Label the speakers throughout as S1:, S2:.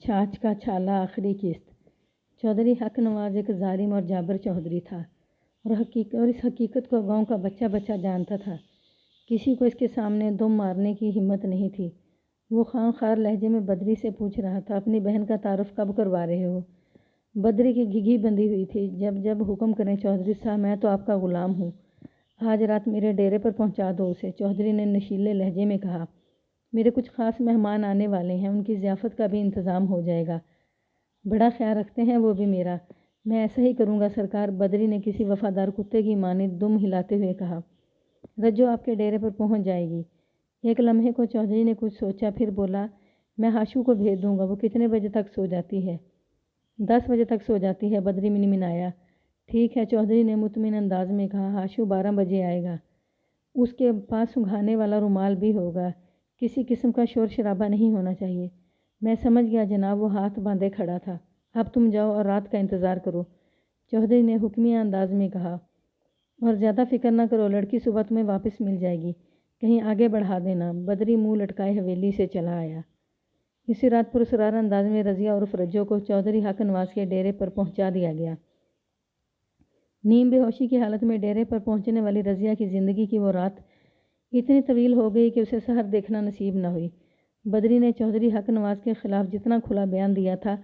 S1: چھاچھ کا چھالا آخری قسط۔ چودھری حق نواز ایک ظالم اور جابر چودھری تھا اور اس حقیقت کو گاؤں کا بچہ بچہ جانتا تھا۔ کسی کو اس کے سامنے دم مارنے کی ہمت نہیں تھی۔ وہ خواہ خار لہجے میں بدری سے پوچھ رہا تھا، اپنی بہن کا تعارف کب کروا رہے ہو؟ بدری کی گھگھی بندھی ہوئی تھی۔ جب حکم کریں چودھری صاحب، میں تو آپ کا غلام ہوں، آج رات میرے ڈیرے پر پہنچا دو اسے، چودھری نے نشیلے لہجے میں کہا۔ میرے کچھ خاص مہمان آنے والے ہیں، ان کی ضیافت کا بھی انتظام ہو جائے گا۔ بڑا خیال رکھتے ہیں وہ بھی میرا۔ میں ایسا ہی کروں گا سرکار، بدری نے کسی وفادار کتے کی مانند دم ہلاتے ہوئے کہا۔ رجو آپ کے ڈیرے پر پہنچ جائے گی۔ ایک لمحے کو چودھری نے کچھ سوچا، پھر بولا، میں ہاشو کو بھیج دوں گا، وہ کتنے بجے تک سو جاتی ہے؟ 10 بجے تک سو جاتی ہے، بدری منمنایا۔ ٹھیک ہے، چودھری نے مطمئن انداز میں کہا، ہاشو 12 بجے آئے گا، اس کے پاس سنگھانے والا رومال بھی ہوگا، کسی قسم کا شور شرابہ نہیں ہونا چاہیے۔ میں سمجھ گیا جناب، وہ ہاتھ باندھے کھڑا تھا۔ اب تم جاؤ اور رات کا انتظار کرو، چودھری نے حکمیہ انداز میں کہا، اور زیادہ فکر نہ کرو، لڑکی صبح تمہیں واپس مل جائے گی، کہیں آگے بڑھا دینا۔ بدری منہ لٹکائے حویلی سے چلا آیا۔ اسی رات پراسرار انداز میں رضیہ عرف رجو کو چودھری حق نواز کے ڈیرے پر پہنچا دیا گیا۔ نیم بے ہوشی کی حالت میں ڈیرے پر پہنچنے والی رضیہ کی زندگی کی وہ رات اتنی طویل ہو گئی کہ اسے سحر دیکھنا نصیب نہ ہوئی۔ بدری نے چودھری حق نواز کے خلاف جتنا کھلا بیان دیا تھا،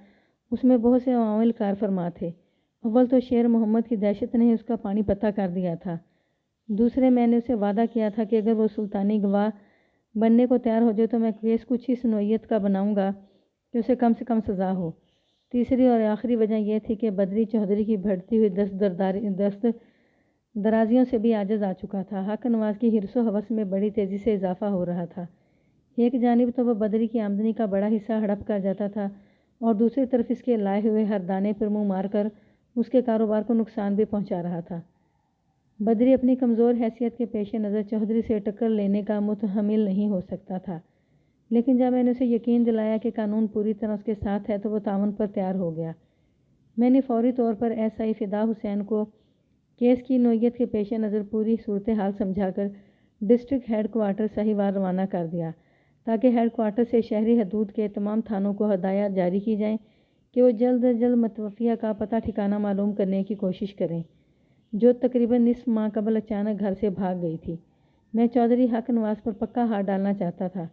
S1: اس میں بہت سے عوامل کار فرما تھے۔ اول تو شیر محمد کی دہشت نے اس کا پانی پتہ کر دیا تھا۔ دوسرے، میں نے اسے وعدہ کیا تھا کہ اگر وہ سلطانی گواہ بننے کو تیار ہو جائے تو میں کیس کچھ اس نوعیت کا بناؤں گا کہ اسے کم سے کم سزا ہو۔ تیسری اور آخری وجہ یہ تھی کہ بدری چودھری کی بڑھتی ہوئی دست درازیوں سے بھی عاجز آ چکا تھا۔ حق نواز کی حرص و ہوس میں بڑی تیزی سے اضافہ ہو رہا تھا۔ ایک جانب تو وہ بدری کی آمدنی کا بڑا حصہ ہڑپ کر جاتا تھا اور دوسری طرف اس کے لائے ہوئے ہر دانے پر منہ مار کر اس کے کاروبار کو نقصان بھی پہنچا رہا تھا۔ بدری اپنی کمزور حیثیت کے پیش نظر چودھری سے ٹکر لینے کا متحمل نہیں ہو سکتا تھا، لیکن جب میں نے اسے یقین دلایا کہ قانون پوری طرح اس کے ساتھ ہے تو وہ تعاون پر تیار ہو گیا۔ میں نے فوری طور پر ایس آئی فدا حسین کو کیس کی نوعیت کے پیش نظر پوری صورتحال سمجھا کر ڈسٹرکٹ ہیڈ کوارٹر ساہیوال روانہ کر دیا، تاکہ ہیڈ کوارٹر سے شہری حدود کے تمام تھانوں کو ہدایات جاری کی جائیں کہ وہ جلد از جلد متوفیہ کا پتہ ٹھکانہ معلوم کرنے کی کوشش کریں، جو تقریباً نصف ماہ قبل اچانک گھر سے بھاگ گئی تھی۔ میں چودھری حق نواز پر پکا ہاتھ ڈالنا چاہتا تھا،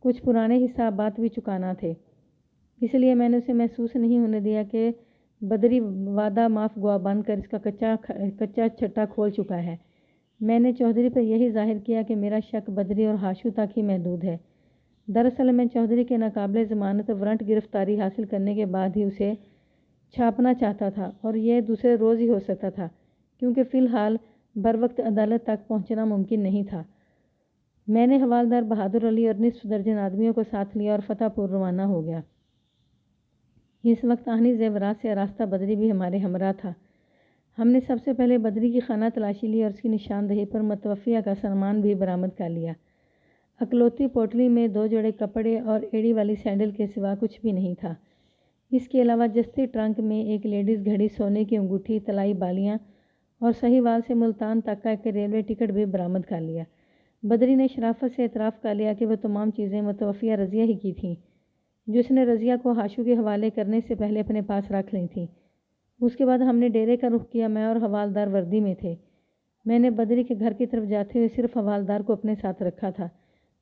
S1: کچھ پرانے حسابات بھی چکانا تھے، اس لیے میں نے اسے محسوس نہیں ہونے دیا کہ بدری وعدہ معاف گوا بن کر اس کا کچا چھٹا کھول چکا ہے۔ میں نے چودھری پر یہی ظاہر کیا کہ میرا شک بدری اور ہاشو تک ہی محدود ہے۔ دراصل میں چودھری کے ناقابل ضمانت وارنٹ گرفتاری حاصل کرنے کے بعد ہی اسے چھاپنا چاہتا تھا، اور یہ دوسرے روز ہی ہو سکتا تھا، کیونکہ فی الحال بروقت عدالت تک پہنچنا ممکن نہیں تھا۔ میں نے حوالدار بہادر علی اور نصف درجن آدمیوں کو ساتھ لیا اور فتح پور روانہ ہو گیا۔ اس وقت آہنی زیورات سے آراستہ بدری بھی ہمارے ہمراہ تھا۔ ہم نے سب سے پہلے بدری کی خانہ تلاشی لی اور اس کی نشاندہی پر متوفیہ کا سامان بھی برآمد کر لیا۔ اکلوتی پوٹلی میں 2 جوڑے کپڑے اور ایڑی والی سینڈل کے سوا کچھ بھی نہیں تھا۔ اس کے علاوہ جستی ٹرنک میں ایک لیڈیز گھڑی، سونے کی انگوٹھی، طلائی بالیاں اور ساہیوال سے ملتان تک کا ایک ریلوے ٹکٹ بھی برآمد کر لیا۔ بدری نے شرافت سے اعتراف کر لیا کہ وہ تمام چیزیں متوفیہ رضیہ ہی کی تھیں، جو اس نے رضیہ کو ہاشو کے حوالے کرنے سے پہلے اپنے پاس رکھ لی تھیں۔ اس کے بعد ہم نے ڈیرے کا رخ کیا۔ میں اور حوالدار وردی میں تھے۔ میں نے بدری کے گھر کی طرف جاتے ہوئے صرف حوالدار کو اپنے ساتھ رکھا تھا،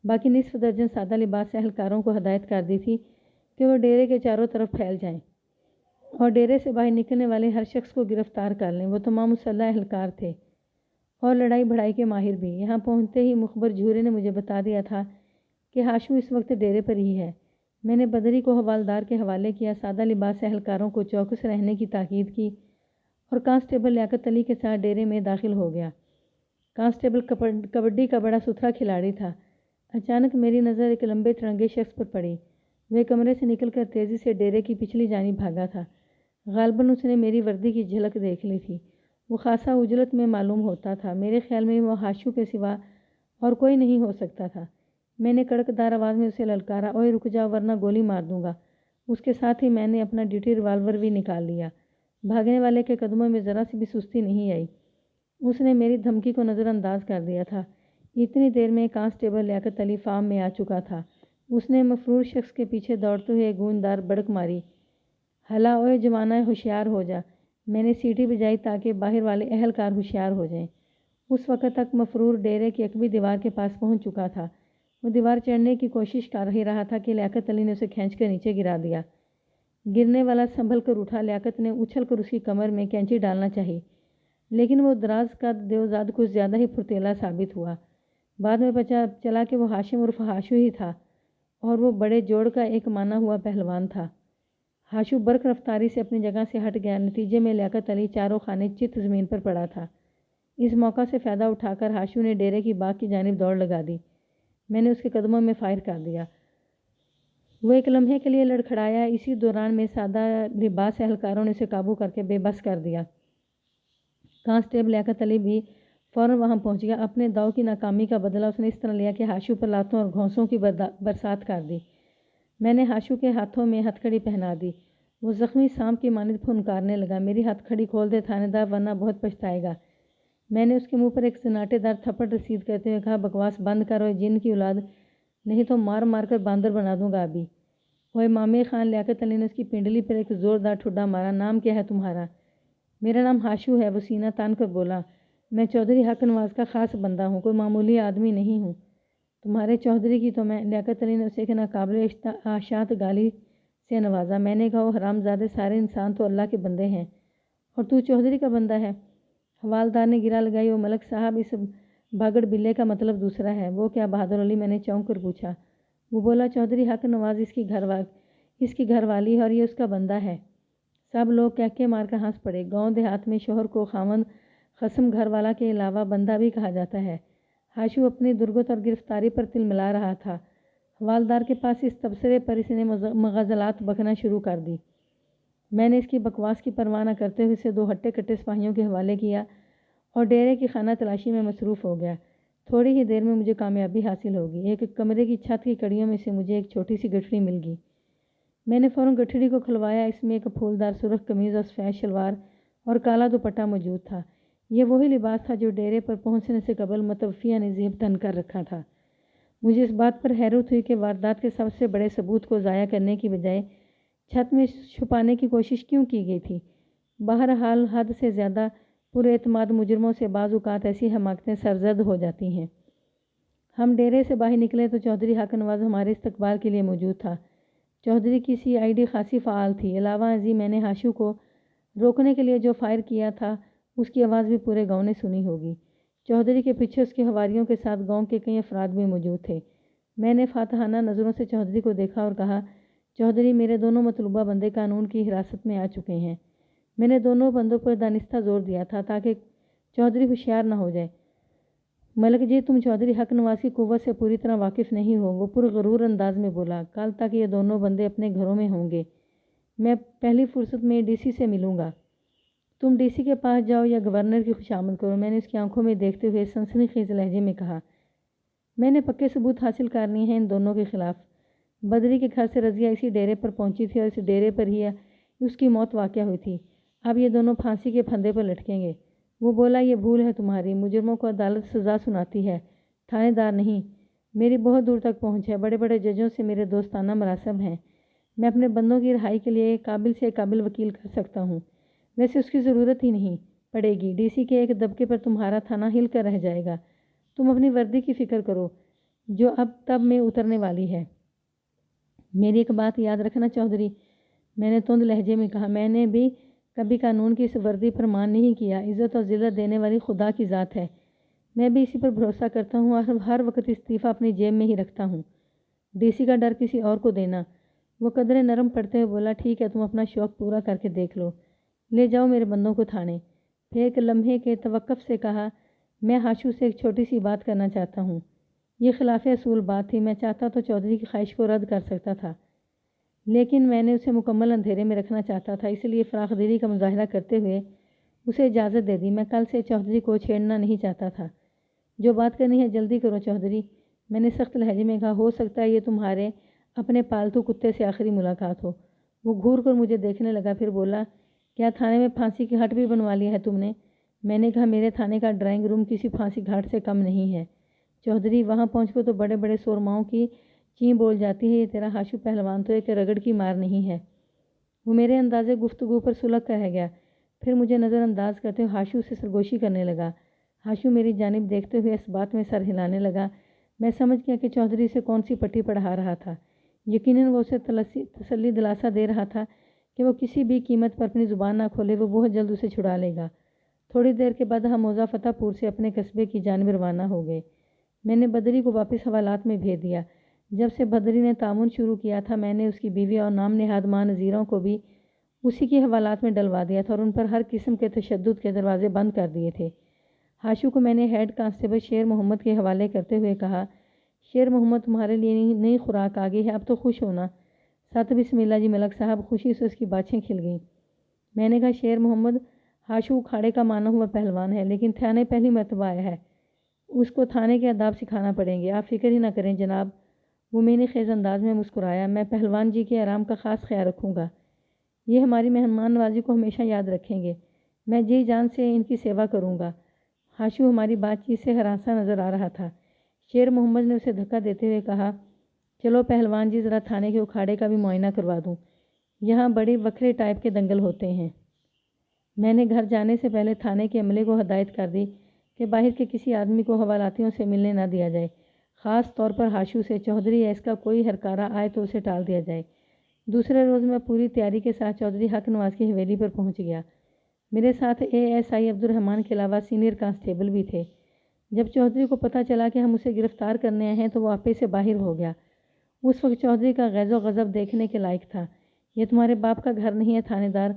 S1: باقی نصف درجن سادہ لباس سے اہلکاروں کو ہدایت کر دی تھی کہ وہ ڈیرے کے چاروں طرف پھیل جائیں اور ڈیرے سے باہر نکلنے والے ہر شخص کو گرفتار کر لیں۔ وہ تمام مسلح اہلکار تھے اور لڑائی بھڑائی کے ماہر بھی۔ یہاں پہنچتے ہی مخبر جھورے نے مجھے بتا دیا تھا کہ ہاشو اس وقت ڈیرے پر ہی ہے۔ میں نے بدری کو حوالدار کے حوالے کیا، سادہ لباس سے اہلکاروں کو چوکس رہنے کی تاکید کی اور کانسٹیبل لیاقت علی کے ساتھ ڈیرے میں داخل ہو گیا۔ کانسٹیبل کبڈی کا بڑا ستھرا کھلاڑی تھا۔ اچانک میری نظر ایک لمبے ترنگے شخص پر پڑی۔ وہ کمرے سے نکل کر تیزی سے ڈیرے کی پچھلی جانب بھاگا تھا۔ غالباً اس نے میری وردی کی جھلک دیکھ لی تھی۔ وہ خاصا اجلت میں معلوم ہوتا تھا۔ میرے خیال میں وہ ہاشو کے سوا اور کوئی نہیں ہو سکتا تھا۔ میں نے کڑکدار آواز میں اسے للکارا، اوئے رک جاؤ ورنہ گولی مار دوں گا۔ اس کے ساتھ ہی میں نے اپنا ڈیوٹی ریوالور بھی نکال لیا۔ بھاگنے والے کے قدموں میں ذرا سی بھی سستی نہیں آئی۔ اس نے میری دھمکی کو نظر انداز کر دیا تھا۔ اتنی دیر میں کانسٹیبل لیاقت علی فارم میں آ چکا تھا۔ اس نے مفرور شخص کے پیچھے دوڑتے ہوئے گونددار بڑک ماری، ہلا اوئے جوانہ ہوشیار ہو جا۔ میں نے سیٹی بجائی تاکہ باہر والے اہلکار ہوشیار ہو جائیں۔ اس وقت تک مفرور ڈیرے کی عقبی دیوار کے پاس پہنچ چکا تھا۔ وہ دیوار چڑھنے کی کوشش کر ہی رہا تھا کہ لیاقت علی نے اسے کھینچ کر نیچے گرا دیا۔ گرنے والا سنبھل کر اٹھا۔ لیاقت نے اچھل کر اس کی کمر میں کینچی ڈالنا چاہی، لیکن وہ دراز قد دیوزاد کچھ زیادہ ہی پھرتیلا ثابت ہوا۔ بعد میں پتا چلا کہ وہ ہاشم عرف ہاشو ہی تھا اور وہ بڑے جوڑ کا ایک مانا ہوا پہلوان تھا۔ ہاشو برق رفتاری سے اپنی جگہ سے ہٹ گیا۔ نتیجے میں لیاقت علی چاروں خانے چت زمین پر پڑا تھا۔ اس موقع سے فائدہ اٹھا کر ہاشو نے ڈیرے کی باغ کی جانب دوڑ لگا دی۔ میں نے اس کے قدموں میں فائر کر دیا۔ وہ ایک لمحے کے لیے لڑکھڑایا۔ اسی دوران میں سادہ لباس اہلکاروں نے اسے قابو کر کے بے بس کر دیا۔ کانسٹیبل لیاقت علی بھی فوراً وہاں پہنچ گیا۔ اپنے داؤ کی ناکامی کا بدلہ اس نے اس طرح لیا کہ ہاشو پر لاتوں اور گھونسوں کی برسات کر دی۔ میں نے ہاشو کے ہاتھوں میں ہتھ کڑی پہنا دی۔ وہ زخمی سانپ کی مانند پھنکارنے لگا۔ میری ہتھ کڑی کھول دے تھانے دار، ورنہ بہت پچھتائے گا۔ میں نے اس کے منہ پر ایک سناٹے دار تھپڑ رسید کرتے ہوئے کہا، بکواس بند کر اوئے جن کی اولاد، نہیں تو مار مار کر باندر بنا دوں گا ابھی۔ اوئے مامے خان، لیاقت علی نے اس کی پنڈلی پر ایک زوردار ٹھڈا مارا۔ نام کیا ہے تمہارا؟ میرا نام ہاشو ہے، وہ سینہ تان کر بولا۔ میں چودھری حق نواز کا خاص بندہ ہوں، کوئی معمولی آدمی نہیں ہوں۔ تمہارے چودھری کی تو میں… لیاقت علی نے اسے ایک ناقابل اشاعت گالی سے نوازا۔ میں نے کہا، وہ حرام زادے سارے انسان تو اللہ کے بندے ہیں، اور تو چودھری کا بندہ ہے؟ حوالدار نے گرا لگائی، وہ ملک صاحب، اس بھاگڑ بلے کا مطلب دوسرا ہے۔ وہ کیا بہادر علی؟ میں نے چونک کر پوچھا۔ وہ بولا، چودھری حق نواز اس کی گھر والی ہے اور یہ اس کا بندہ ہے۔ سب لوگ کہکے مار کر ہنس پڑے۔ گاؤں دیہات میں شوہر کو خاوند خصم گھر والا کے علاوہ بندہ بھی کہا جاتا ہے۔ ہاشو اپنی درگت اور گرفتاری پر تل ملا رہا تھا۔ حوالدار کے پاس اس تبصرے پر اس نے مغازلات بکنا شروع کر دی۔ میں نے اس کی بکواس کی پرواہ نہ کرتے ہوئے اسے 2 ہٹے کٹے سپاہیوں کے حوالے کیا اور ڈیرے کی خانہ تلاشی میں مصروف ہو گیا۔ تھوڑی ہی دیر میں مجھے کامیابی حاصل ہوگی۔ ایک کمرے کی چھت کی کڑیوں میں سے مجھے ایک چھوٹی سی گٹھڑی مل گئی۔ میں نے فوراً گٹھڑی کو کھلوایا۔ اس میں ایک پھولدار سرخ قمیض اور سفید شلوار اور کالا دوپٹہ موجود تھا۔ یہ وہی لباس تھا جو ڈیرے پر پہنچنے سے قبل متوفیہ نے زیب تن کر رکھا تھا۔ مجھے اس بات پر حیرت ہوئی کہ واردات کے سب سے بڑے ثبوت کو ضائع کرنے کی بجائے چھت میں چھپانے کی کوشش کیوں کی گئی تھی؟ بہرحال حد سے زیادہ پر اعتماد مجرموں سے بعض اوقات ایسی حماقتیں سرزد ہو جاتی ہیں۔ ہم ڈیرے سے باہر نکلے تو چودھری حق نواز ہمارے استقبال کے لیے موجود تھا۔ چودھری کی CID خاصی فعال تھی۔ علاوہ ازیں میں نے ہاشو کو روکنے کے لیے جو فائر کیا تھا اس کی آواز بھی پورے گاؤں نے سنی ہوگی۔ چودھری کے پیچھے اس کے حواریوں کے ساتھ گاؤں کے کئی افراد بھی موجود تھے۔ میں نے فاتحانہ نظروں سے چودھری کو دیکھا اور کہا، چودھری، میرے دونوں مطلوبہ بندے قانون کی حراست میں آ چکے ہیں۔ میں نے دونوں بندوں پر دانستہ زور دیا تھا تاکہ چودھری ہوشیار نہ ہو جائے۔ ملک جی، تم چودھری حق نواز کی قوت سے پوری طرح واقف نہیں ہو، وہ پرغرور انداز میں بولا۔ کل تک یہ دونوں بندے اپنے گھروں میں ہوں گے۔ میں پہلی فرصت میں DC سے ملوں گا۔ تم DC کے پاس جاؤ یا گورنر کی خوشامد کرو، میں نے اس کی آنکھوں میں دیکھتے ہوئے سنسنی خیز لہجے میں کہا۔ میں نے پکے ثبوت حاصل کرنے ہیں ان دونوں کے خلاف۔ بدری کے گھر سے رضیہ اسی ڈیرے پر پہنچی تھی اور اس ڈیرے پر ہی اس کی موت واقع ہوئی تھی۔ اب یہ دونوں پھانسی کے پھندے پر لٹکیں گے۔ وہ بولا، یہ بھول ہے تمہاری۔ مجرموں کو عدالت سزا سناتی ہے، تھانے دار نہیں۔ میری بہت دور تک پہنچ ہے، بڑے بڑے ججوں سے میرے دوستانہ مراسم ہیں۔ میں اپنے بندوں کی رہائی کے لیے ایک قابل سے قابل وکیل کر سکتا ہوں۔ ویسے اس کی ضرورت ہی نہیں پڑے گی۔ DC کے ایک دبکے پر تمہارا تھانہ ہل کر رہ جائے گا۔ تم اپنی وردی کی فکر کرو جو اب تب میں اترنے والی ہے۔ میری ایک بات یاد رکھنا چودھری، میں نے تند لہجے میں کہا، میں نے بھی کبھی قانون کی اس وردی پر مان نہیں کیا۔ عزت اور ذلت دینے والی خدا کی ذات ہے۔ میں بھی اسی پر بھروسہ کرتا ہوں اور ہر وقت استعفیٰ اپنی جیب میں ہی رکھتا ہوں۔ DC کا ڈر کسی اور کو دینا۔ وہ قدرے نرم پڑتے ہوئے بولا، ٹھیک ہے، تم اپنا شوق پورا کر کے دیکھ لو۔ لے جاؤ میرے بندوں کو تھانے۔ پھر ایک لمحے کے توقف سے کہا، میں ہاشو سے ایک چھوٹی سی بات کرنا چاہتا ہوں۔ یہ خلاف اصول بات تھی۔ میں چاہتا تو چودھری کی خواہش کو رد کر سکتا تھا، لیکن میں نے اسے مکمل اندھیرے میں رکھنا چاہتا تھا، اس لیے فراخ دلی کا مظاہرہ کرتے ہوئے اسے اجازت دے دی۔ میں کل سے چودھری کو چھیڑنا نہیں چاہتا تھا۔ جو بات کرنی ہے جلدی کرو چودھری، میں نے سخت لہجے میں کہا۔ ہو سکتا ہے یہ تمہارے اپنے پالتو کتے سے آخری ملاقات ہو۔ وہ گھور کر مجھے دیکھنے لگا، پھر بولا، کیا تھانے میں پھانسی کی ہٹ بھی بنوا لیا ہے تم نے؟ میں نے کہا، میرے تھانے کا ڈرائنگ روم کسی پھانسی گھاٹ سے کم نہیں ہے چودھری۔ وہاں پہنچ کر تو بڑے بڑے سورماؤں کی چیں بول جاتی ہے، یہ تیرا ہاشو پہلوان تو ایک رگڑ کی مار نہیں ہے۔ وہ میرے انداز گفتگو پر سلگ کر رہ گیا، پھر مجھے نظر انداز کرتے ہوئے ہاشو سے سرگوشی کرنے لگا۔ ہاشو میری جانب دیکھتے ہوئے اس بات میں سر ہلانے لگا۔ میں سمجھ گیا کہ چودھری سے کون سی پٹی پڑھا رہا تھا۔ یقیناً وہ اسے تسلی دلاسا دے رہا تھا کہ وہ کسی بھی قیمت پر اپنی زبان نہ کھولے، وہ بہت جلد اسے چھڑا لے گا۔ تھوڑی دیر کے بعد ہم موضع فتح پور سے اپنے قصبے کی جانب روانہ ہو گئے۔ میں نے بدری کو واپس حوالات میں بھیج دیا۔ جب سے بدری نے تعاون شروع کیا تھا، میں نے اس کی بیوی اور نام نہاد ماں نذیروں کو بھی اسی کے حوالات میں ڈلوا دیا تھا اور ان پر ہر قسم کے تشدد کے دروازے بند کر دیے تھے۔ ہاشو کو میں نے ہیڈ کانسٹیبل شیر محمد کے حوالے کرتے ہوئے کہا، شیر محمد، تمہارے لیے نئی خوراک آ گئی ہے، اب تو خوش ہونا۔ سات بسم اللہ جی ملک صاحب۔ خوشی سے اس کی باتیں کھل گئیں۔ میں نے کہا، شیر محمد، ہاشو کھاڑے کا مانا ہوا پہلوان ہے، لیکن تھانے پہلی مرتبہ آیا ہے، اس کو تھانے کے آداب سکھانا پڑیں گے۔ آپ فکر ہی نہ کریں جناب۔ وہ میری خیز انداز میں مسکرایا۔ میں پہلوان جی کے آرام کا خاص خیال رکھوں گا، یہ ہماری مہمان نوازی کو ہمیشہ یاد رکھیں گے۔ میں جی جان سے ان کی سیوا کروں گا۔ ہاشو ہماری بات چیت سے ہراساں نظر آ رہا تھا۔ شیر محمد نے اسے دھکا دیتے ہوئے کہا، چلو پہلوان جی، ذرا تھانے کے اکھاڑے کا بھی معائنہ کروا دوں، یہاں بڑی وکھرے ٹائپ کے دنگل ہوتے ہیں۔ میں نے گھر جانے سے پہلے تھانے کے عملے کو ہدایت کر دی کہ باہر کے کسی آدمی کو حوالاتیوں سے ملنے نہ دیا جائے، خاص طور پر ہاشو سے۔ چودھری یا اس کا کوئی ہرکارہ آئے تو اسے ٹال دیا جائے۔ دوسرے روز میں پوری تیاری کے ساتھ چودھری حق نواز کی حویلی پر پہنچ گیا۔ میرے ساتھ ASI عبد الرحمن کے علاوہ سینئر کانسٹیبل بھی تھے۔ جب چودھری کو پتہ چلا کہ ہم اسے گرفتار کرنے آئے ہیں تو وہ آپے سے باہر ہو گیا۔ اس وقت چودھری کا غیظ و غضب دیکھنے کے لائق تھا۔ یہ تمہارے باپ کا گھر نہیں ہے تھانے دار،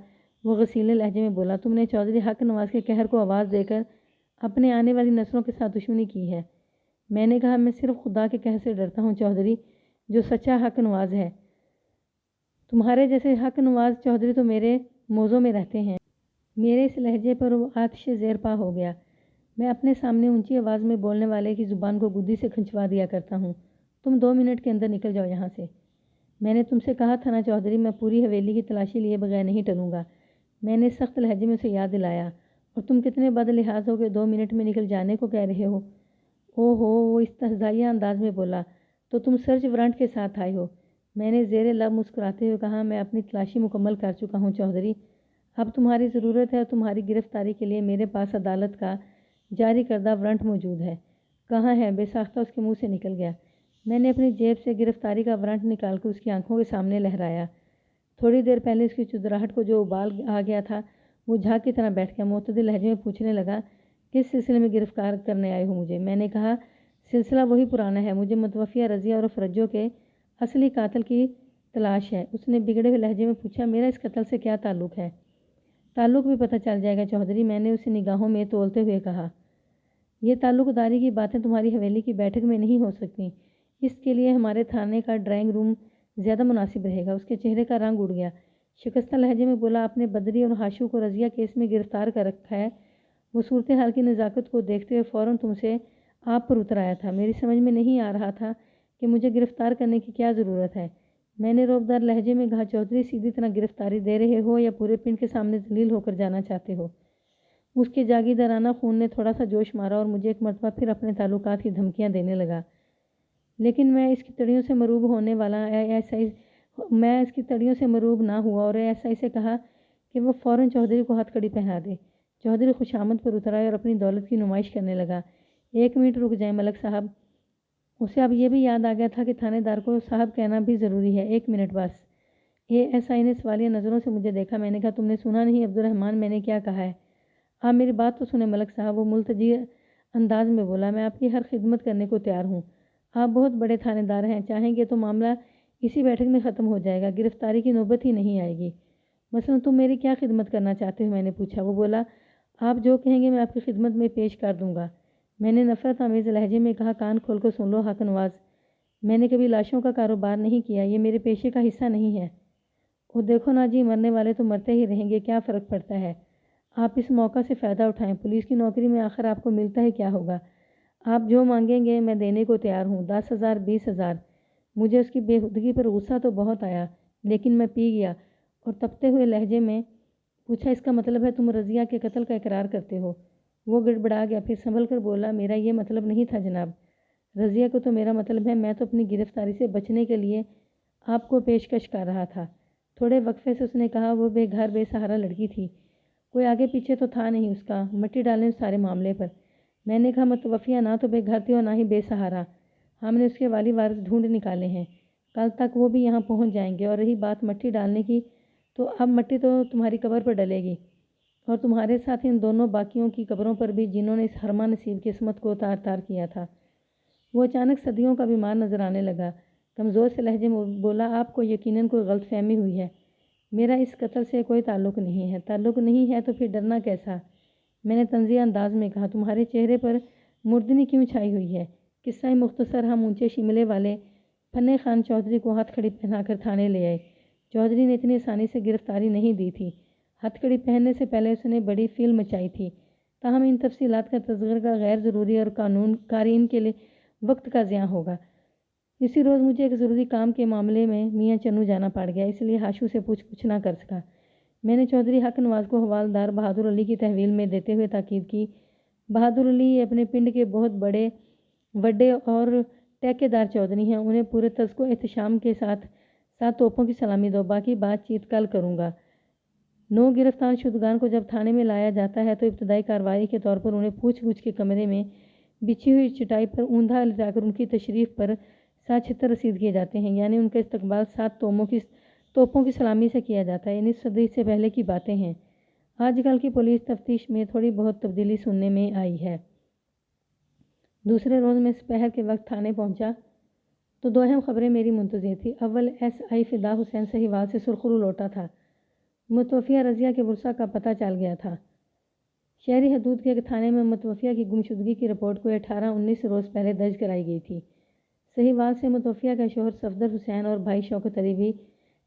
S1: وہ غصیلے لہجے میں بولا۔ تم نے چودھری حق نواز کے قہر کو آواز دے کر اپنے آنے والی نسلوں کے ساتھ دشمنی کی ہے۔ میں نے کہا، میں صرف خدا کے قہر سے ڈرتا ہوں چودھری، جو سچا حق نواز ہے۔ تمہارے جیسے حق نواز چودھری تو میرے موضوع میں رہتے ہیں۔ میرے اس لہجے پر وہ آتش زیر پا ہو گیا۔ میں اپنے سامنے اونچی آواز میں بولنے والے کی زبان کو گدی سے کھنچوا دیا کرتا ہوں۔ تم 2 منٹ کے اندر نکل جاؤ یہاں سے۔ میں نے تم سے کہا تھا نا چودھری، میں پوری حویلی کی تلاشی لیے بغیر نہیں ٹلوں گا۔ میں نے سخت لہجے میں اسے یاد دلایا۔ اور تم کتنے بد لحاظ ہو کہ 2 منٹ میں نکل جانے کو کہہ رہے ہو۔ وہ استہزائیہ انداز میں بولا، تو تم سرچ وارنٹ کے ساتھ آئے ہو۔ میں نے زیر لب مسکراتے ہوئے کہا، میں اپنی تلاشی مکمل کر چکا ہوں چودھری، اب تمہاری ضرورت ہے اور تمہاری گرفتاری کے لیے میرے پاس عدالت کا جاری کردہ وارنٹ موجود ہے۔ کہاں ہے؟ بے ساختہ اس کے منہ سے نکل گیا۔ میں نے اپنی جیب سے گرفتاری کا وارنٹ نکال کر اس کی آنکھوں کے سامنے لہرایا۔ تھوڑی دیر پہلے اس کی چدراہٹ کو جو ابال آ گیا تھا وہ جھاگ کی طرح بیٹھ گیا۔ معتدل لہجے میں پوچھنے لگا، کس سلسلے میں گرفتار کرنے آئے ہو مجھے؟ میں نے کہا، سلسلہ وہی پرانا ہے، مجھے متوفیہ رضیہ عرف رجو کے اصلی قاتل کی تلاش ہے۔ اس نے بگڑے ہوئے لہجے میں پوچھا، میرا اس قتل سے کیا تعلق ہے؟ تعلق بھی پتہ چل جائے گا چودھری، میں نے اسے نگاہوں میں تولتے ہوئے کہا۔ یہ تعلق داری کی باتیں تمہاری حویلی کی بیٹھک میں نہیں ہو سکتی، اس کے لیے ہمارے تھانے کا ڈرائنگ روم زیادہ مناسب رہے گا۔ اس کے چہرے کا رنگ اڑ گیا۔ شکستہ لہجے میں بولا، آپ نے بدری اور ہاشو کو رضیہ کیس میں گرفتار کر رکھا ہے۔ وہ صورتحال کی نزاکت کو دیکھتے ہوئے فوراً تم سے آپ پر اتر آیا تھا۔ میری سمجھ میں نہیں آ رہا تھا کہ مجھے گرفتار کرنے کی کیا ضرورت ہے۔ میں نے رعبدار لہجے میں کہا، چودھری سیدھی طرح گرفتاری دے رہے ہو یا پورے پنڈ کے سامنے ذلیل ہو کر جانا چاہتے ہو؟ اس کے جاگیردارانہ خون نے تھوڑا سا جوش مارا اور مجھے ایک مرتبہ پھر اپنے تعلقات کی دھمکیاں دینے لگا۔ لیکن میں اس کی تڑیوں سے مروب نہ ہوا اور ASI سے کہا کہ وہ فوراً چودھری کو ہتھ کڑی پہنا دے۔ چودھری خوشامد پر اتر آئے اور اپنی دولت کی نمائش کرنے لگا۔ 1 منٹ رک جائیں ملک صاحب۔ اسے اب یہ بھی یاد آ گیا تھا کہ تھانے دار کو صاحب کہنا بھی ضروری ہے۔ 1 منٹ بس۔ ASI نے سوالیہ نظروں سے مجھے دیکھا۔ میں نے کہا، تم نے سنا نہیں عبد الرحمن میں نے کیا کہا ہے؟ آپ میری بات تو سنیں ملک صاحب، وہ ملتجی انداز میں بولا۔ میں آپ کی ہر خدمت کرنے کو تیار ہوں۔ آپ بہت بڑے تھانے دار ہیں، چاہیں گے تو معاملہ اسی بیٹھک میں ختم ہو جائے گا، گرفتاری کی نوبت ہی نہیں آئے گی۔ مثلاً تم میری کیا خدمت کرنا چاہتے ہو؟ میں نے پوچھا۔ وہ بولا، آپ جو کہیں گے میں آپ کی خدمت میں پیش کر دوں گا۔ میں نے نفرت آمیز لہجے میں کہا، کان کھول کر سن لو حق نواز، میں نے کبھی لاشوں کا کاروبار نہیں کیا، یہ میرے پیشے کا حصہ نہیں ہے۔ وہ دیکھو نا جی، مرنے والے تو مرتے ہی رہیں گے، کیا فرق پڑتا ہے؟ آپ اس موقع سے فائدہ اٹھائیں، پولیس کی نوکری میں آخر آپ کو ملتا ہے کیا ہوگا؟ آپ جو مانگیں گے میں دینے کو تیار ہوں، 10,000 20,000۔ مجھے اس کی بے ہودگی پر غصہ تو بہت آیا، لیکن میں پی گیا اور تپتے ہوئے لہجے میں پوچھا، اس کا مطلب ہے تم رضیہ کے قتل کا اقرار کرتے ہو؟ وہ گڑبڑا گیا، پھر سنبھل کر بولا، میرا یہ مطلب نہیں تھا جناب، رضیہ کو تو میرا مطلب ہے، میں تو اپنی گرفتاری سے بچنے کے لیے آپ کو پیشکش کر رہا تھا۔ تھوڑے وقفے سے اس نے کہا، وہ بے گھر بے سہارا لڑکی تھی، کوئی آگے پیچھے تو تھا نہیں اس کا، مٹی ڈالیں اس سارے معاملے پر۔ میں نے کہا، متوفیہ نہ تو بے گھر تھی اور نہ ہی بے سہارا، ہم نے اس کے والی وارث ڈھونڈ نکالے ہیں، کل تک وہ بھی یہاں پہنچ جائیں گے۔ اور رہی بات مٹی ڈالنے کی، تو اب مٹی تو تمہاری قبر پر ڈلے گی، اور تمہارے ساتھ ان دونوں باقیوں کی قبروں پر بھی، جنہوں نے اس حرمہ نصیب قسمت کو تار تار کیا تھا۔ وہ اچانک صدیوں کا بیمار نظر آنے لگا، کمزور سے لہجے میں بولا، آپ کو یقیناً کوئی غلط فہمی ہوئی ہے، میرا اس قتل سے کوئی تعلق نہیں ہے۔ تعلق نہیں ہے تو پھر ڈرنا کیسا؟ میں نے طنزیہ انداز میں کہا، تمہارے چہرے پر مردنی کیوں چھائی ہوئی ہے؟ قصہ مختصر، ہم اونچے شملے والے فنے خان چودھری کو ہتھ کڑی پہنا کر تھانے لے آئے۔ چودھری نے اتنی آسانی سے گرفتاری نہیں دی تھی، ہتھ کڑی پہننے سے پہلے اس نے بڑی فیل مچائی تھی، تاہم ان تفصیلات کا تذکرہ غیر ضروری اور قارئین کے لیے وقت کا ضیاع ہوگا۔ اسی روز مجھے ایک ضروری کام کے معاملے میں میاں چنو جانا پڑ گیا، اس لیے ہاشو سے پوچھ نہ کر سکا۔ میں نے چودھری حق نواز کو حوالدار بہادر علی کی تحویل میں دیتے ہوئے تاکید کی، بہادر علی اپنے پنڈ کے بہت وڈے اور ٹیکے دار چودھری ہیں، انہیں پورے تذک و احتشام کے ساتھ توپوں کی سلامی دو، باقی بات چیت کل کروں گا۔ 9 گرفتار شدگان کو جب تھانے میں لایا جاتا ہے تو ابتدائی کارروائی کے طور پر انہیں پوچھ گچھ کے کمرے میں بچھی ہوئی چٹائی پر اوندھا لٹا کر ان کی تشریف پر 76 رسید کیے جاتے ہیں، یعنی ان کا استقبال 7 توپوں کی سلامی سے کیا جاتا ہے۔ 19 صدی سے پہلے کی باتیں ہیں، آج کل کی پولیس تفتیش میں تھوڑی بہت تبدیلی سننے میں آئی ہے۔ دوسرے روز میں سپہر کے وقت تھانے پہنچا تو 2 اہم خبریں میری منتظر تھیں۔ اول، ایس آئی فدا حسین سہیوال سے سرخرو لوٹا تھا، متوفیہ رضیہ کے ورثاء کا پتہ چل گیا تھا۔ شہری حدود کے ایک تھانے میں متوفیہ کی گمشدگی کی رپورٹ کوئی 18-19 روز پہلے درج کرائی گئی تھی۔ سہیوال سے متوفیہ کا شوہر صفدر حسین اور بھائی شوکت علی بھی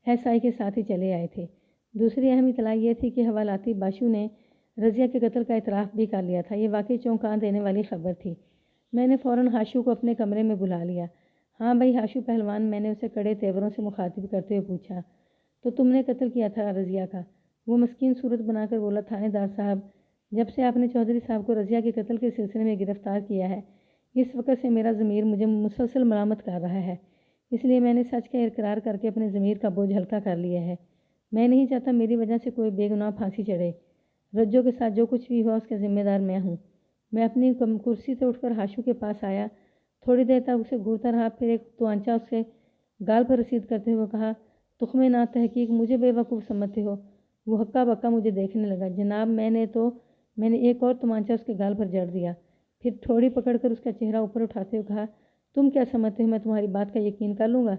S1: ایس آئی کے ساتھ ہی چلے آئے تھے۔ دوسری اہم اطلاع یہ تھی کہ حوالاتی باشو نے رضیہ کے قتل کا اعتراف بھی کر لیا تھا۔ یہ واقعی چونکا دینے والی خبر تھی۔ میں نے فوراً ہاشو کو اپنے کمرے میں بلا لیا۔ ہاں بھائی ہاشو پہلوان، میں نے اسے کڑے تیوروں سے مخاطب کرتے ہوئے پوچھا، تو تم نے قتل کیا تھا رضیہ کا؟ وہ مسکین صورت بنا کر بولا، تھانے دار صاحب، جب سے آپ نے چودھری صاحب کو رضیہ کے قتل کے سلسلے میں گرفتار کیا ہے، اس وقت سے میرا ضمیر مجھے مسلسل ملامت کر رہا ہے، اس لیے میں نے سچ کا اقرار کر کے اپنے ضمیر کا بوجھ ہلکا کر لیا ہے۔ میں نہیں چاہتا میری وجہ سے کوئی بے گناہ پھانسی چڑھے۔ رجو کے ساتھ جو کچھ بھی ہوا اس کا ذمہ دار میں ہوں۔ میں اپنی کرسی سے اٹھ کر ہاشو کے پاس آیا، تھوڑی دیر تک اسے گھورتا رہا، پھر ایک توانچہ اس کے گال پر رسید کرتے ہوئے کہا، تخم نا تحقیق، مجھے بے وقوف سمجھتے ہو؟ وہ ہکا بکا مجھے دیکھنے لگا۔ جناب، میں نے ایک اور توانچہ اس کے گال پر جڑ دیا، پھر تھوڑی پکڑ کر اس کا چہرہ اوپر اٹھاتے ہوئے کہا، تم کیا سمجھتے ہو میں تمہاری بات کا یقین کر لوں گا؟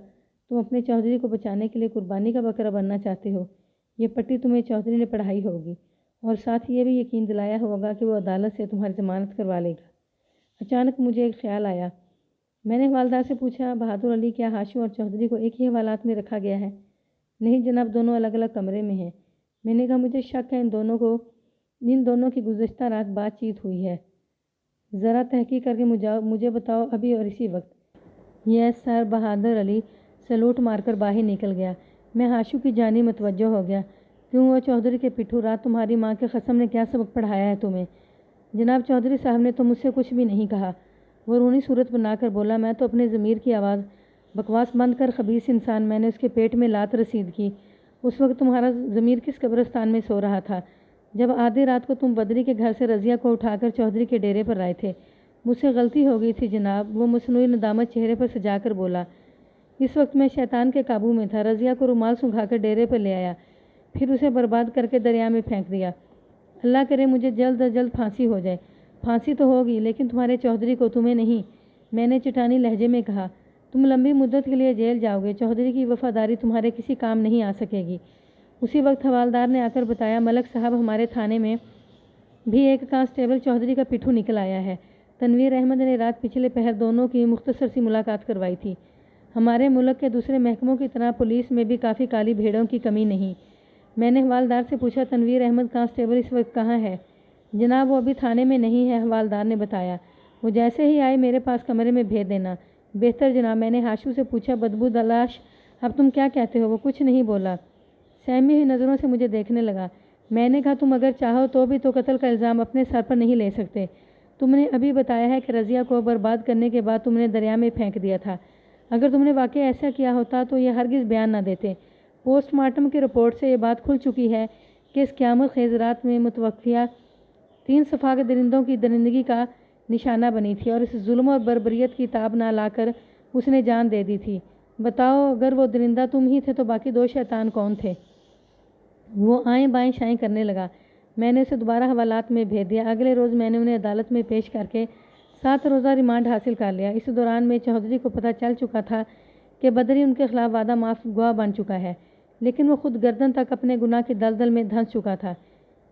S1: تم اپنے چودھری کو بچانے کے لیے قربانی کا بکرا بننا چاہتے ہو؟ یہ پٹی تمہیں چودھری نے پڑھائی ہوگی، اور ساتھ یہ بھی یقین دلایا ہوگا کہ وہ عدالت سے تمہاری ضمانت کروا لے گا۔ اچانک مجھے ایک خیال آیا۔ میں نے حوالدار سے پوچھا، بہادر علی، کیا ہاشو اور چودھری کو ایک ہی حوالات میں رکھا گیا ہے؟ نہیں جناب، دونوں الگ الگ کمرے میں ہیں۔ میں نے کہا، مجھے شک ہے ان دونوں کی گزشتہ رات بات چیت ہوئی ہے، ذرا تحقیق کر کے مجھے بتاؤ ابھی اور اسی وقت۔ یس سر۔ بہادر علی سلوٹ مار کر باہر نکل گیا۔ میں ہاشو کی جانب متوجہ ہو گیا۔ کیوں ہوا چودھری کے پٹھو، رات تمہاری ماں کے قسم نے کیا سبق پڑھایا ہے تمہیں؟ جناب، چودھری صاحب نے تو مجھ سے کچھ بھی نہیں کہا، وہ رونی صورت بنا کر بولا۔ میں تو اپنے ضمیر کی آواز، بکواس بند کر خبیث انسان، میں نے اس کے پیٹ میں لات رسید کی۔ اس وقت تمہارا ضمیر کس قبرستان میں سو رہا تھا جب آدھی رات کو تم بدری کے گھر سے رضیہ کو اٹھا کر چودھری کے ڈیرے پر آئے تھے؟ مجھ سے غلطی ہو گئی تھی جناب، وہ مصنوعی ندامت چہرے پر سجا کر بولا۔ اس وقت میں شیطان کے قابو میں تھا، رضیہ کو رومال سنگھا کر ڈیرے پر لے آیا، پھر اسے برباد کر کے دریا میں پھینک دیا۔ اللہ کرے مجھے جلد از جلد پھانسی ہو جائے۔ پھانسی تو ہوگی لیکن تمہارے چودھری کو، تمہیں نہیں، میں نے چٹانی لہجے میں کہا۔ تم لمبی مدت کے لیے جیل جاؤ گے، چودھری کی وفاداری تمہارے کسی کام نہیں آ سکے گی۔ اسی وقت حوالدار نے آ کر بتایا، ملک صاحب، ہمارے تھانے میں بھی ایک کانسٹیبل چودھری کا پٹھو نکل آیا ہے۔ تنویر احمد نے رات پچھلے پہر دونوں کی مختصر سی ملاقات کروائی تھی۔ ہمارے ملک کے دوسرے محکموں کی طرح پولیس میں بھی کافی کالی بھیڑوں کی کمی نہیں۔ میں نے حوالدار سے پوچھا، تنویر احمد کانسٹیبل اس وقت کہاں ہے؟ جناب، وہ ابھی تھانے میں نہیں ہے، حوالدار نے بتایا۔ وہ جیسے ہی آئے میرے پاس کمرے میں بھیج دینا۔ بہتر جناب۔ میں نے ہاشو سے پوچھا، بدبو دلاش، اب تم کیا کہتے ہو؟ وہ کچھ نہیں بولا، سہمی ہوئی نظروں سے مجھے دیکھنے لگا۔ میں نے کہا، تم اگر چاہو تو بھی تو قتل کا الزام اپنے سر پر نہیں لے سکتے۔ تم نے ابھی بتایا ہے کہ رضیہ کو برباد کرنے کے بعد تم نے دریا میں پھینک دیا تھا۔ اگر تم نے واقعی ایسا کیا ہوتا تو یہ ہرگز بیان نہ دیتے۔ پوسٹ مارٹم کی رپورٹ سے یہ بات کھل چکی ہے کہ اس قیامت خیز رات میں متوفیہ 3 صفحہ کے درندوں کی درندگی کا نشانہ بنی تھی اور اس ظلم اور بربریت کی تاب نہ لا کر اس نے جان دے دی تھی۔ بتاؤ، اگر وہ درندہ تم ہی تھے تو باقی 2 شیطان کون تھے؟ وہ آئیں بائیں شائیں کرنے لگا۔ میں نے اسے دوبارہ حوالات میں بھیج دیا۔ اگلے روز میں نے انہیں عدالت میں پیش کر کے 7 روزہ ریمانڈ حاصل کر لیا۔ اس دوران میں چودھری کو پتہ چل چکا تھا کہ بدری ان کے خلاف وعدہ معاف گواہ بن چکا ہے، لیکن وہ خود گردن تک اپنے گناہ کی دلدل میں دھنس چکا تھا،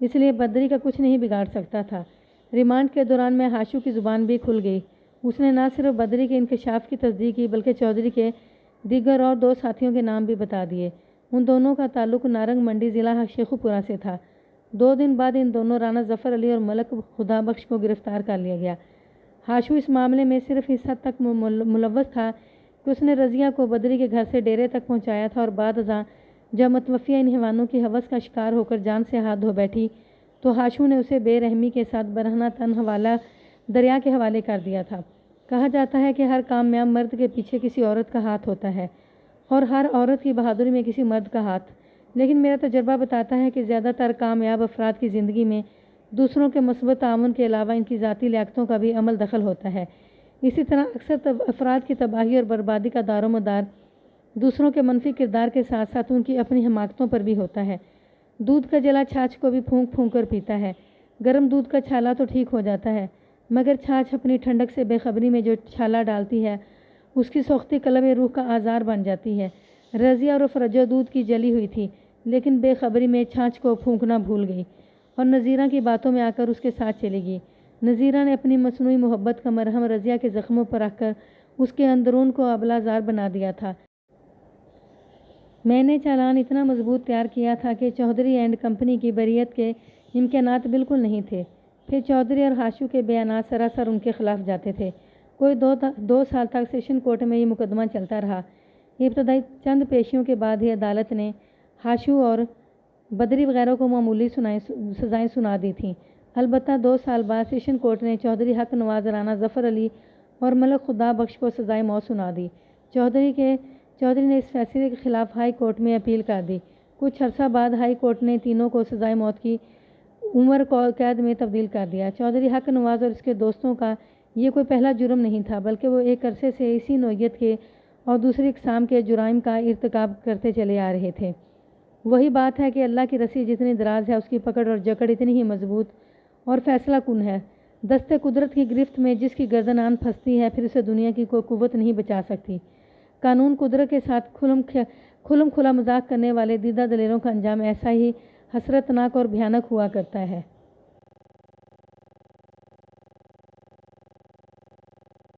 S1: اس لیے بدری کا کچھ نہیں بگاڑ سکتا تھا۔ ریمانڈ کے دوران میں ہاشو کی زبان بھی کھل گئی۔ اس نے نہ صرف بدری کے انکشاف کی تصدیق کی بلکہ چودھری کے دیگر اور 2 ساتھیوں کے نام بھی بتا دیے۔ ان دونوں کا تعلق نارنگ منڈی ضلع شیخوپورہ سے تھا۔ 2 دن بعد ان دونوں رانا ظفر علی اور ملک خدا بخش کو گرفتار کر لیا گیا۔ ہاشو اس معاملے میں صرف اس حد تک ملوث تھا کہ اس نے رضیہ کو بدری کے گھر سے ڈیرے تک پہنچایا تھا اور بعد ازاں جب متوفیہ ان حیوانوں کی ہوس کا شکار ہو کر جان سے ہاتھ دھو بیٹھی تو ہاشو نے اسے بے رحمی کے ساتھ برہنہ تن حوالہ دریا کے حوالے کر دیا تھا۔ کہا جاتا ہے کہ ہر کامیاب مرد کے پیچھے کسی عورت کا ہاتھ ہوتا ہے اور ہر عورت کی بہادری میں کسی مرد کا ہاتھ، لیکن میرا تجربہ بتاتا ہے کہ زیادہ تر کامیاب افراد کی زندگی میں دوسروں کے مثبت تعاون کے علاوہ ان کی ذاتی لیاقتوں کا بھی عمل دخل ہوتا ہے۔ اسی طرح اکثر افراد کی تباہی اور بربادی کا دار و مدار دوسروں کے منفی کردار کے ساتھ ساتھ ان کی اپنی حماقتوں پر بھی ہوتا ہے۔ دودھ کا جلا چھاچھ کو بھی پھونک پھونک کر پیتا ہے۔ گرم دودھ کا چھالا تو ٹھیک ہو جاتا ہے، مگر چھاچھ اپنی ٹھنڈک سے بے خبری میں جو چھالا ڈالتی ہے اس کی سوختی قلب روح کا آزار بن جاتی ہے۔ رضیہ عرف رجو دودھ کی جلی ہوئی تھی، لیکن بے خبری میں چھاچھ کو پھونکنا بھول گئی اور نذیرہ کی باتوں میں آ کر اس کے ساتھ چلی گئی۔ نذیرہ نے اپنی مصنوعی محبت کا مرہم رضیہ کے زخموں پر رکھ کر اس کے اندرون کو ابلا زار بنا دیا تھا۔ میں نے چالان اتنا مضبوط تیار کیا تھا کہ چودھری اینڈ کمپنی کی بریت کے امکانات بالکل نہیں تھے۔ پھر چودھری اور ہاشو کے بیانات سراسر ان کے خلاف جاتے تھے۔ کوئی 2 سال تک سیشن کورٹ میں یہ مقدمہ چلتا رہا۔ ابتدائی چند پیشیوں کے بعد ہی عدالت نے ہاشو اور بدری وغیرہ کو معمولی سزائیں سنا دی تھیں۔ البتہ 2 سال بعد سیشن کورٹ نے چودھری حق نواز، رانا ظفر علی اور ملک خدا بخش کو سزائے موت سنا دی۔ چودھری نے اس فیصلے کے خلاف ہائی کورٹ میں اپیل کر دی۔ کچھ عرصہ بعد ہائی کورٹ نے تینوں کو سزائے موت کی عمر قید میں تبدیل کر دیا۔ چودھری حق نواز اور اس کے دوستوں کا یہ کوئی پہلا جرم نہیں تھا، بلکہ وہ ایک عرصے سے اسی نوعیت کے اور دوسری اقسام کے جرائم کا ارتکاب کرتے چلے آ رہے تھے۔ وہی بات ہے کہ اللہ کی رسی جتنی دراز ہے اس کی پکڑ اور جکڑ اتنی ہی مضبوط اور فیصلہ کن ہے۔ دست قدرت کی گرفت میں جس کی گردن آن پھنستی ہے پھر اسے دنیا کی کوئی قوت نہیں بچا سکتی۔ قانون قدرت کے ساتھ کھلا مذاق کرنے والے دیدہ دلیروں کا انجام ایسا ہی حسرتناک اور بھیانک ہوا کرتا ہے۔